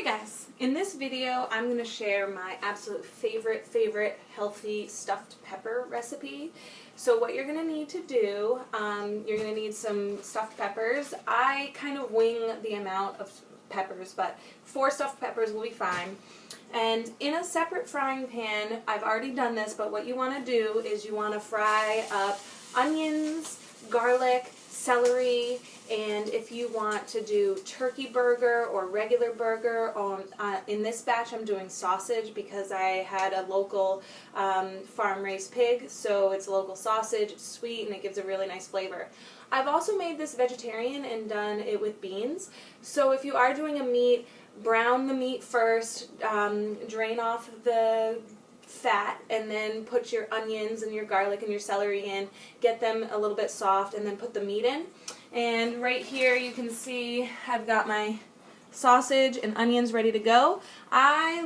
guys, in this video I'm going to share my absolute favorite healthy stuffed pepper recipe. So what you're going to need to do, you're going to need some stuffed peppers. I kind of wing the amount of peppers, but 4 stuffed peppers will be fine. And in a separate frying pan, I've already done this, but what you want to do is you want to fry up onions, garlic, celery, and if you want to do turkey burger or regular burger, in this batch I'm doing sausage because I had a local farm-raised pig, so it's a local sausage, it's sweet, and it gives a really nice flavor. I've also made this vegetarian and done it with beans, so if you are doing a meat, brown the meat first, drain off the fat, and then put your onions and your garlic and your celery in, get them a little bit soft, and then put the meat in. And right here you can see I've got my sausage and onions ready to go. I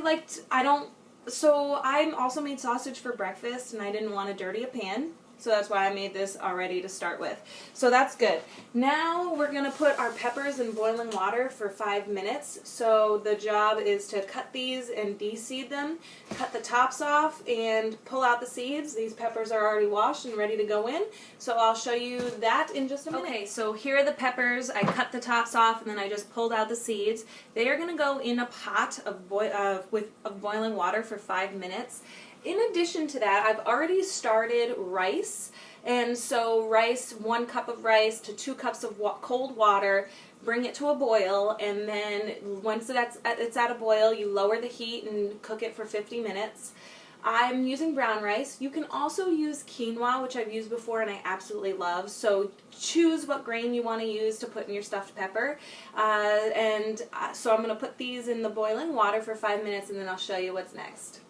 also made sausage for breakfast and I didn't want to dirty a pan. So that's why I made this already to start with. So that's good. Now we're going to put our peppers in boiling water for 5 minutes. So the job is to cut these and de-seed them, cut the tops off, and pull out the seeds. These peppers are already washed and ready to go in. So I'll show you that in just a minute. Okay, so here are the peppers. I cut the tops off and then I just pulled out the seeds. They are going to go in a pot of boiling water for 5 minutes. In addition to that, I've already started rice, and so rice, 1 cup of rice to 2 cups of cold water, bring it to a boil, and then once it's at a boil, you lower the heat and cook it for 50 minutes. I'm using brown rice. You can also use quinoa, which I've used before and I absolutely love, so choose what grain you want to use to put in your stuffed pepper. So I'm going to put these in the boiling water for 5 minutes and then I'll show you what's next.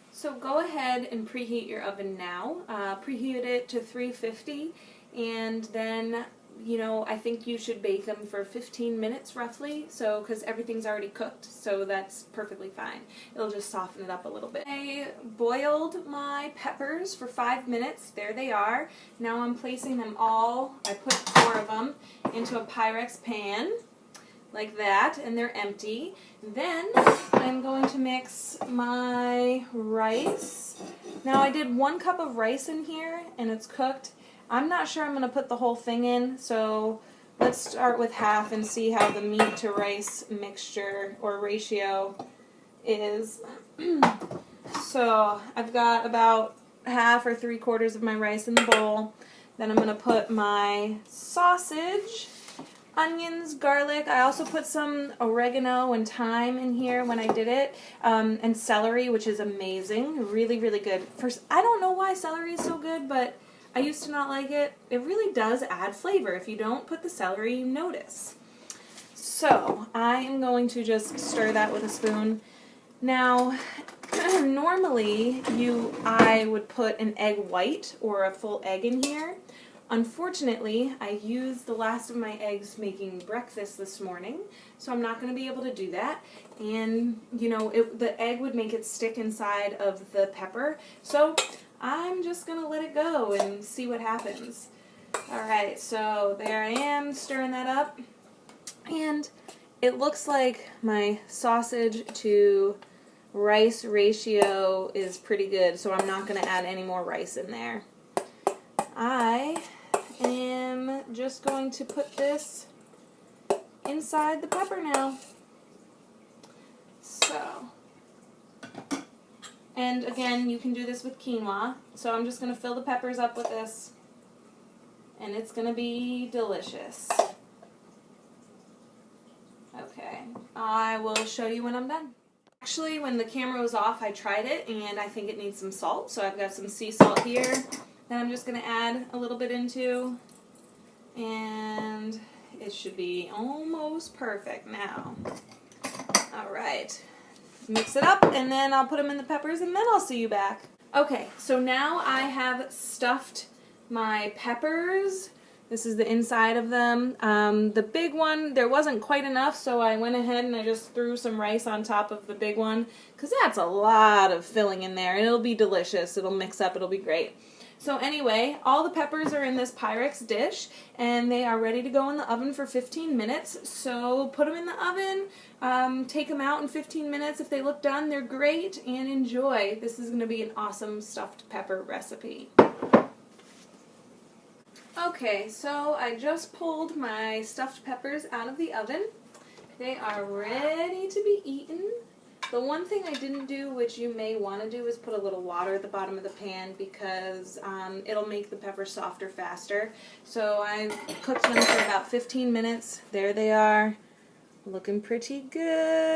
So go ahead and preheat your oven now. Preheat it to 350, and then, I think you should bake them for 15 minutes roughly, so because everything's already cooked, so that's perfectly fine. It'll just soften it up a little bit. I boiled my peppers for 5 minutes. There they are. Now I'm placing them all, I put 4 of them, into a Pyrex pan, like that, and they're empty. Then I'm going to mix my rice. Now I did 1 cup of rice in here and it's cooked. I'm not sure I'm going to put the whole thing in, so let's start with half and see how the meat to rice mixture or ratio is. So I've got about half or 3/4 of my rice in the bowl. Then I'm going to put my sausage, onions, garlic. I also put some oregano and thyme in here when I did it, and celery, which is amazing. Really, really good. First, I don't know why celery is so good, but I used to not like it. It really does add flavor. If you don't put the celery, you notice. So I am going to just stir that with a spoon. Now, normally I would put an egg white or a full egg in here. Unfortunately, I used the last of my eggs making breakfast this morning, so I'm not going to be able to do that. And, the egg would make it stick inside of the pepper, so I'm just going to let it go and see what happens. Alright, so there I am, stirring that up. And it looks like my sausage to rice ratio is pretty good, so I'm not going to add any more rice in there. I am just going to put this inside the pepper now. So, and again, you can do this with quinoa. So I'm just going to fill the peppers up with this, and it's going to be delicious. Okay, I will show you when I'm done. Actually, when the camera was off, I tried it, and I think it needs some salt. So I've got some sea salt here that I'm just going to add a little bit into, and it should be almost perfect now. Alright, mix it up, and then I'll put them in the peppers, and then I'll see you back. Okay, so now I have stuffed my peppers. This is the inside of them. The big one, there wasn't quite enough, so I went ahead and I just threw some rice on top of the big one, because that's a lot of filling in there, and it'll be delicious. It'll mix up, it'll be great. So anyway, all the peppers are in this Pyrex dish, and they are ready to go in the oven for 15 minutes. So put them in the oven, take them out in 15 minutes. If they look done, they're great, and enjoy. This is going to be an awesome stuffed pepper recipe. Okay, so I just pulled my stuffed peppers out of the oven. They are ready to be eaten. The one thing I didn't do, which you may want to do, is put a little water at the bottom of the pan because it'll make the peppers softer faster. So I cooked them for about 15 minutes. There they are, looking pretty good.